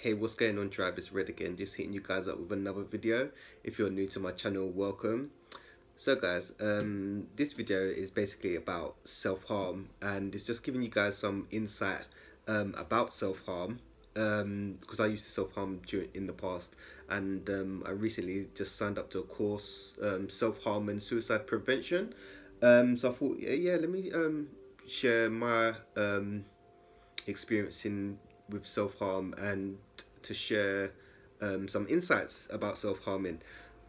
Hey, what's going on, tribe? It's Red again, just hitting you guys up with another video. If you're new to my channel, welcome. So guys, this video is basically about self-harm, and it's just giving you guys some insight about self-harm, because I used to self-harm in the past, and I recently just signed up to a course, self-harm and suicide prevention. So I thought, yeah, let me share my experience with self-harm, and to share some insights about self-harming.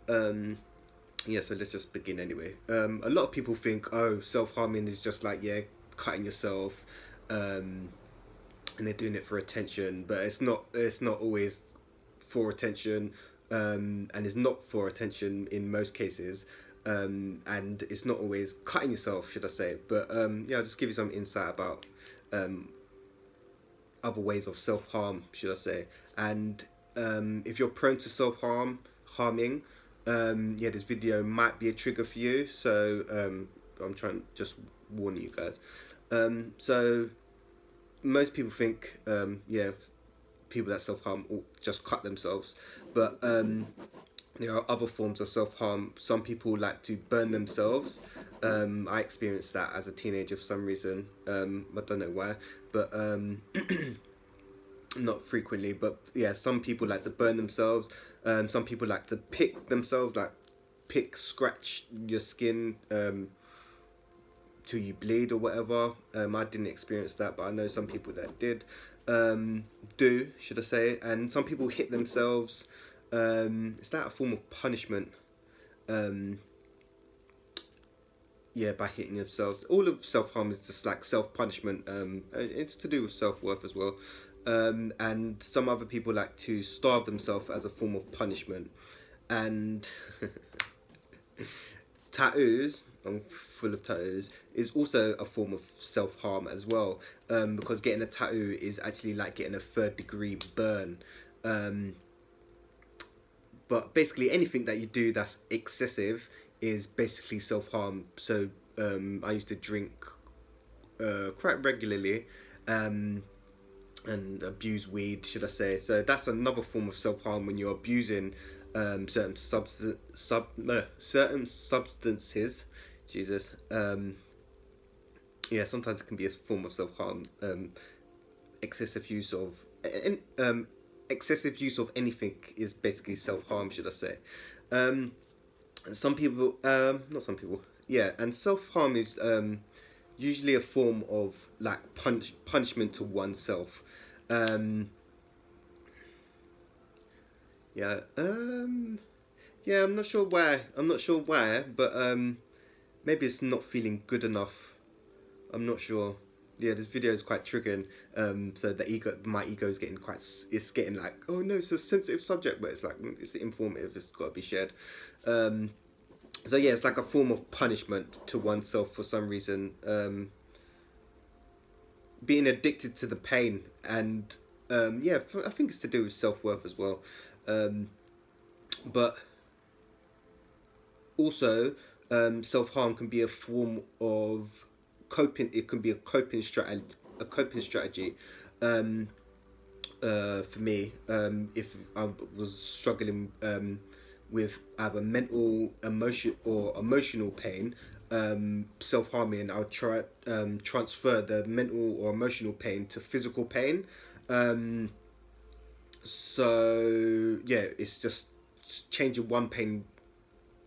Yeah, so let's just begin anyway. A lot of people think, oh, self-harming is just like, yeah, cutting yourself, and they're doing it for attention, but it's not always for attention, and it's not for attention in most cases, and it's not always cutting yourself, should I say. But yeah, I'll just give you some insight about other ways of self-harm, should I say. And if you're prone to harming, yeah, this video might be a trigger for you, so I'm trying to just warn you guys. So most people think, yeah, people that self-harm just cut themselves, but there are other forms of self-harm. Some people like to burn themselves. I experienced that as a teenager for some reason. I don't know why, but not frequently, but yeah, some people like to burn themselves. Some people like to pick themselves, like scratch your skin till you bleed or whatever. I didn't experience that, but I know some people that did, should I say. And some people hit themselves. Is that a form of punishment? Yeah, by hitting themselves. All of self-harm is just like self-punishment. It's to do with self-worth as well. And some other people like to starve themselves as a form of punishment. And tattoos, I'm full of tattoos, is also a form of self-harm as well, because getting a tattoo is actually like getting a 3rd-degree burn. But basically anything that you do that's excessive is basically self-harm. So I used to drink quite regularly, and abuse weed, should I say. So that's another form of self-harm, when you're abusing certain substances. Jesus. Yeah, sometimes it can be a form of self-harm. Excessive use of excessive use of anything is basically self-harm, should I say. Some people, not some people, yeah, and self-harm is usually a form of like punishment to oneself. Yeah, yeah, I'm not sure why, but maybe it's not feeling good enough. I'm not sure. Yeah, this video is quite triggering. So my ego is getting it's getting like, oh no, it's a sensitive subject, but it's like, it's informative. It's got to be shared. So yeah, it's like a form of punishment to oneself for some reason. Being addicted to the pain, and yeah, I think it's to do with self-worth as well. But also, self-harm can be a form of coping. It can be a coping strategy. For me, if I was struggling with either mental, emotional pain, self-harming, I'll try transfer the mental or emotional pain to physical pain. So yeah, it's just changing one pain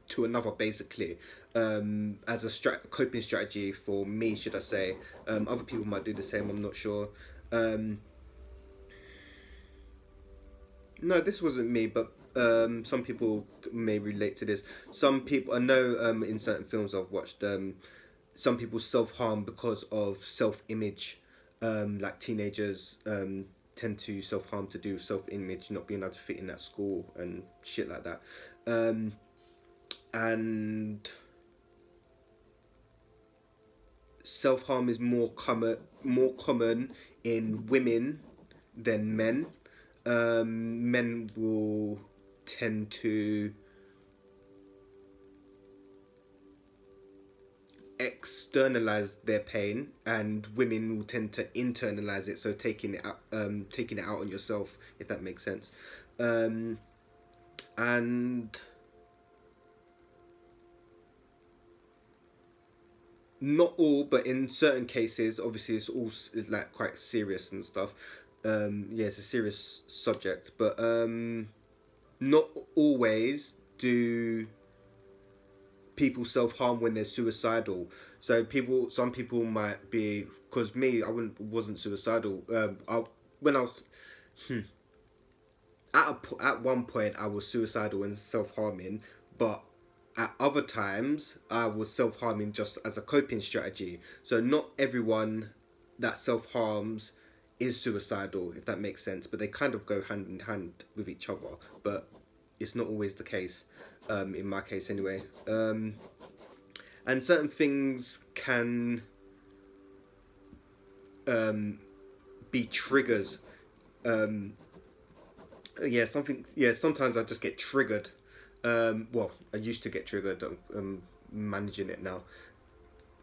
to another, basically, as a coping strategy for me, should I say. Other people might do the same, I'm not sure. No, this wasn't me, but some people may relate to this. Some people, I know, in certain films I've watched, some people self-harm because of self-image. Like teenagers tend to self-harm to do with self-image, not being able to fit in that school and shit like that. And self-harm is more common in women than men. Men will tend to externalize their pain, and women will tend to internalize it, so taking it out on yourself, if that makes sense. And not all, but in certain cases, obviously it's all like quite serious and stuff. Yeah, it's a serious subject, but not always do people self-harm when they're suicidal. So some people might be, because me, wasn't suicidal. When I was at one point I was suicidal and self-harming, but at other times I was self-harming just as a coping strategy. So not everyone that self-harms is suicidal, if that makes sense, but they kind of go hand in hand with each other, but it's not always the case, in my case anyway. And certain things can be triggers. Sometimes I just get triggered. Well, I used to get triggered. I'm managing it now.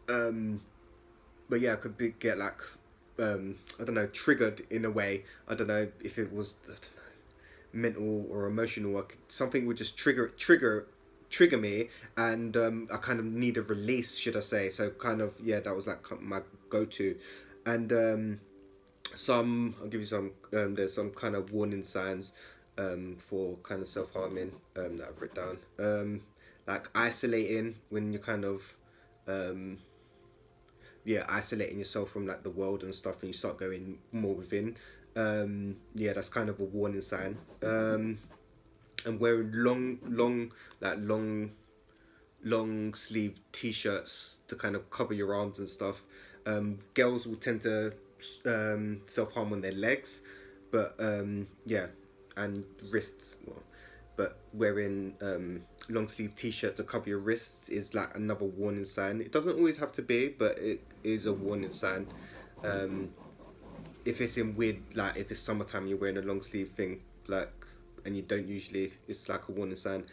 But yeah, I could get like, I don't know, triggered in a way. I don't know if it was, I don't know, mental or emotional. Something would just trigger me, and I kind of need a release, should I say. So kind of, yeah, that was like my go-to. And I'll give you some, there's some kind of warning signs for kind of self-harming that I've written down. Like isolating, when you're kind of isolating yourself from like the world and stuff, and you start going more within. That's kind of a warning sign. And wearing long sleeve t-shirts to kind of cover your arms and stuff. Girls will tend to self-harm on their legs, but and wrists. Well, but wearing long sleeve t-shirt to cover your wrists is like another warning sign. It doesn't always have to be, but it is a warning sign. If it's in weird, like if it's summertime, you're wearing a long sleeve thing, like, and you don't usually, it's like a warning sign.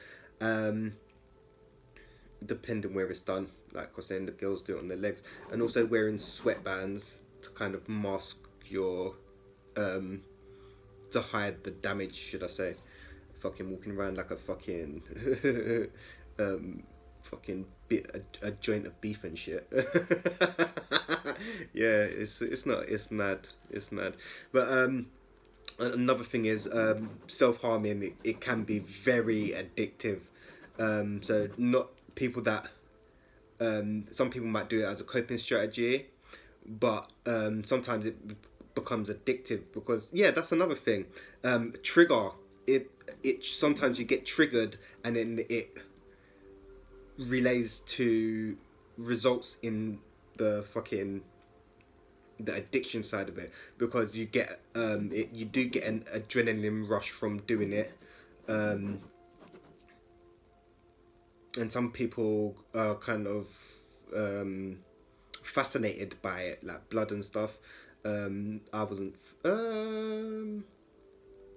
Depending where it's done, like I was saying, the girls do it on their legs. And also wearing sweatbands to kind of mask your to hide the damage, should I say. Fucking walking around like a fucking fucking a joint of beef and shit. Yeah, it's mad. But another thing is self-harming. It can be very addictive. So not people that some people might do it as a coping strategy, but sometimes it becomes addictive, because that's another thing. Trigger it sometimes you get triggered, and then it results in the addiction side of it, because you get you do get an adrenaline rush from doing it, and some people are kind of fascinated by it, like blood and stuff. I wasn't.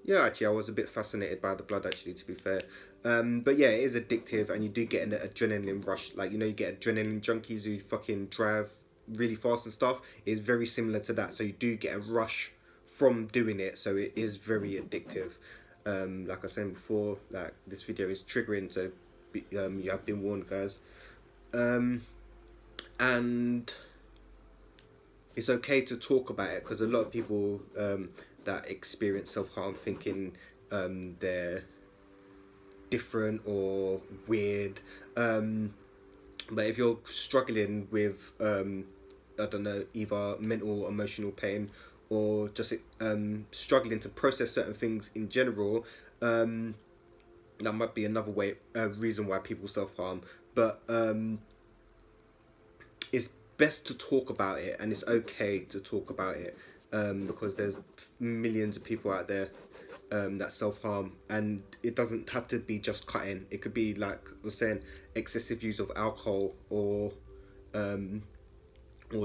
Actually, I was a bit fascinated by the blood, actually, to be fair. But yeah, it is addictive, and you do get an adrenaline rush. Like, you get adrenaline junkies who fucking drive really fast and stuff. It's very similar to that. So you do get a rush from doing it. So it is very addictive. Like I was saying before, like, this video is triggering, so you have been warned, guys. And it's okay to talk about it, because a lot of people that experience self-harm thinking they're different or weird, but if you're struggling with I don't know, either mental or emotional pain, or just struggling to process certain things in general, that might be another reason why people self-harm. But it's best to talk about it, and it's okay to talk about it, because there's millions of people out there that self-harm, and it doesn't have to be just cutting. It could be, like I was saying, excessive use of alcohol or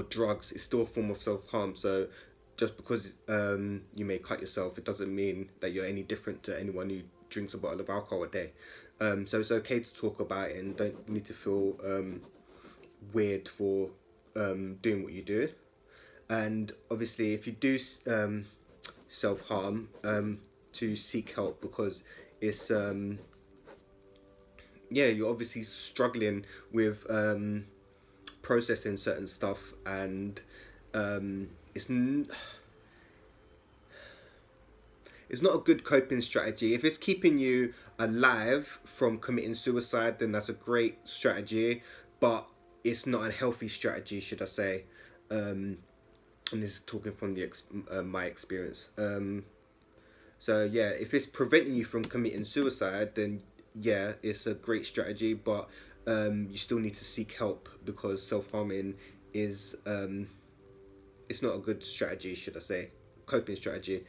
drugs. It's still a form of self-harm. So just because you may cut yourself, it doesn't mean that you're any different to anyone who drinks a bottle of alcohol a day. So it's okay to talk about it, and don't need to feel weird for doing what you do. And obviously, if you do self harm, to seek help, because it's yeah, you're obviously struggling with processing certain stuff, and it's it's not a good coping strategy. If it's keeping you alive from committing suicide, then that's a great strategy, but it's not a healthy strategy, should I say. And this is talking from the my experience. So yeah, if it's preventing you from committing suicide, then yeah, it's a great strategy, but you still need to seek help, because self-harming is it's not a good strategy, should I say, coping strategy.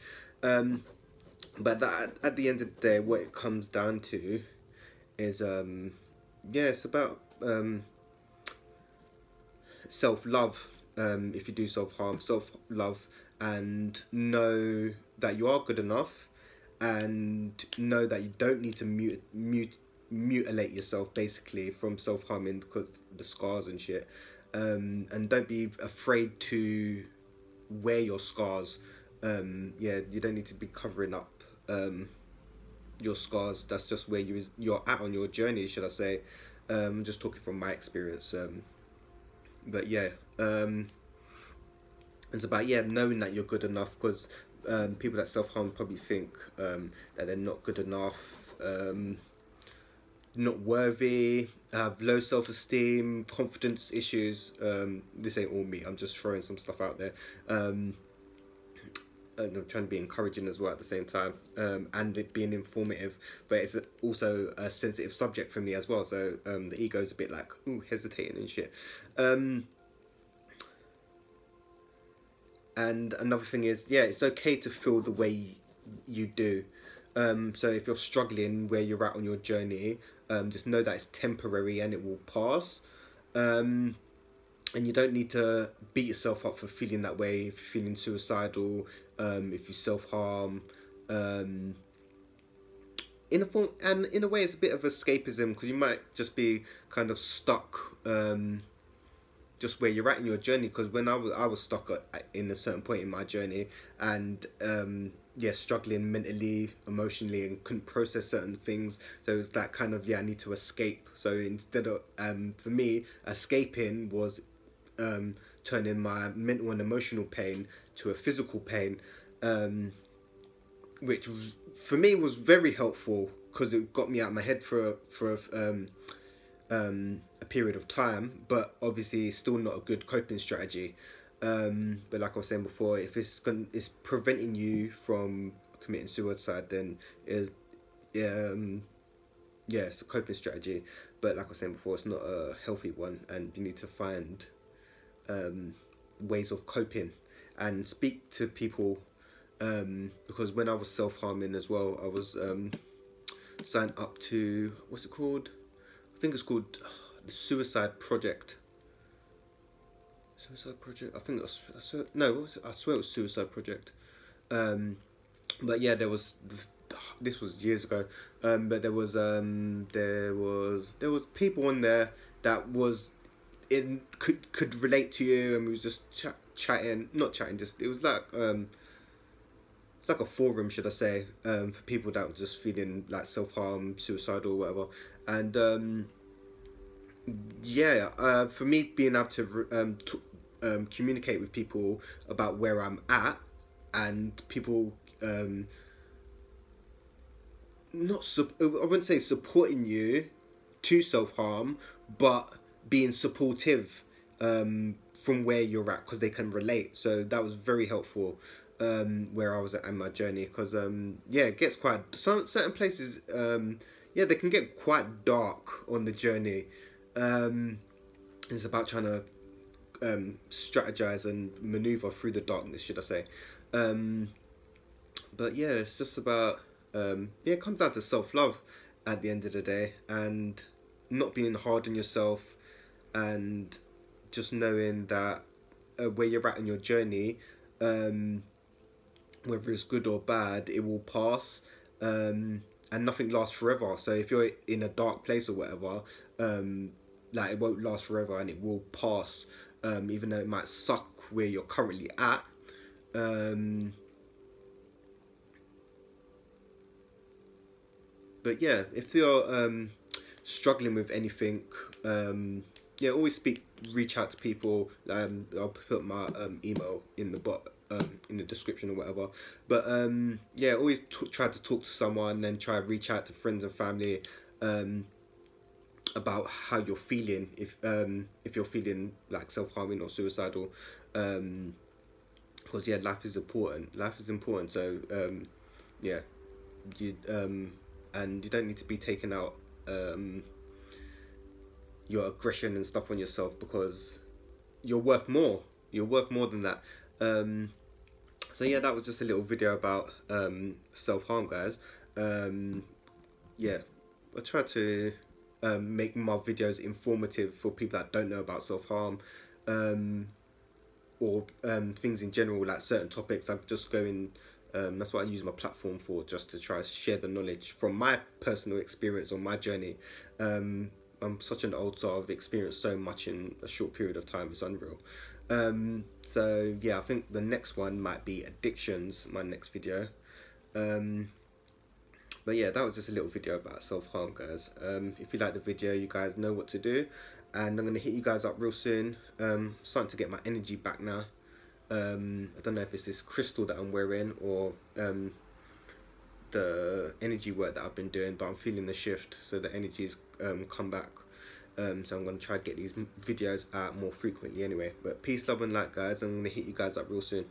But that, at the end of the day, what it comes down to is yeah, it's about self-love. If you do self-harm, self-love, and know that you are good enough, and know that you don't need to mutilate yourself, basically, from self-harming, because the scars and shit. And don't be afraid to wear your scars. Yeah, you don't need to be covering up your scars. That's just where you're at on your journey, should I say. I'm just talking from my experience. But yeah, it's about, yeah, knowing that you're good enough, because people that self-harm probably think that they're not good enough, not worthy, have low self-esteem, confidence issues. This ain't all me, I'm just throwing some stuff out there. And I'm trying to be encouraging as well at the same time, and it being informative, but it's also a sensitive subject for me as well, so the ego's a bit like, ooh, hesitating and shit. And another thing is, yeah, it's okay to feel the way you do. So if you're struggling where you're at on your journey, just know that it's temporary and it will pass. And you don't need to beat yourself up for feeling that way. If you're feeling suicidal, if you self-harm, in a form, and in a way it's a bit of escapism, because you might just be kind of stuck just where you're at in your journey. Because when I was stuck in a certain point in my journey, and yeah, struggling mentally, emotionally, and couldn't process certain things. So it's that kind of, yeah, I need to escape. So instead of for me, escaping was turning my mental and emotional pain to a physical pain, which was, for me, was very helpful, because it got me out of my head for a period of time. But obviously it's still not a good coping strategy. But like I was saying before, if it's preventing you from committing suicide, then yeah, it's a coping strategy. But like I was saying before, it's not a healthy one, and you need to find ways of coping and speak to people, because when I was self-harming as well, I was signed up to, what's it called? I think it's called the Suicide Project. Suicide Project. I think it was, no, I swear it was Suicide Project. But yeah, there was, this was years ago. But there was people on there that was could relate to you, and we was just chatting, not chatting, just, it was like it's like a forum, should I say, for people that were just feeling like self-harm, suicidal, whatever. And yeah, for me, being able to communicate with people about where I'm at, and people I wouldn't say supporting you to self-harm, but being supportive from where you're at, because they can relate. So that was very helpful where I was at in my journey, because yeah, it gets quite, certain places, yeah, they can get quite dark on the journey. It's about trying to strategize and maneuver through the darkness, should I say. But yeah, it's just about yeah, it comes down to self-love at the end of the day, and not being hard on yourself, and just knowing that where you're at in your journey, whether it's good or bad, it will pass, and nothing lasts forever. So if you're in a dark place or whatever, like, it won't last forever, and it will pass. even though it might suck where you're currently at. But yeah, if you're struggling with anything, yeah, always reach out to people. I'll put my email in the in the description or whatever. But yeah, always try to talk to someone, and try to reach out to friends and family about how you're feeling. If you're feeling like self-harming or suicidal, because yeah, life is important. Life is important. So yeah, you and you don't need to be taking out your aggression and stuff on yourself, because you're worth more. You're worth more than that. So yeah, that was just a little video about self-harm, guys. Yeah, I try to make my videos informative for people that don't know about self-harm, or things in general, like certain topics. I'm just going, that's what I use my platform for, just to try to share the knowledge from my personal experience on my journey. I'm such an old soul. I've experienced so much in a short period of time. It's unreal. So yeah, I think the next one might be addictions, my next video. But yeah, that was just a little video about self-harm, guys. If you like the video, you guys know what to do, and I'm gonna hit you guys up real soon. Starting to get my energy back now. I don't know if it's this crystal that I'm wearing, or the energy work that I've been doing, but I'm feeling the shift, so the energy's come back. So I'm going to try to get these videos out more frequently anyway. But peace, love and light, guys. I'm going to hit you guys up real soon.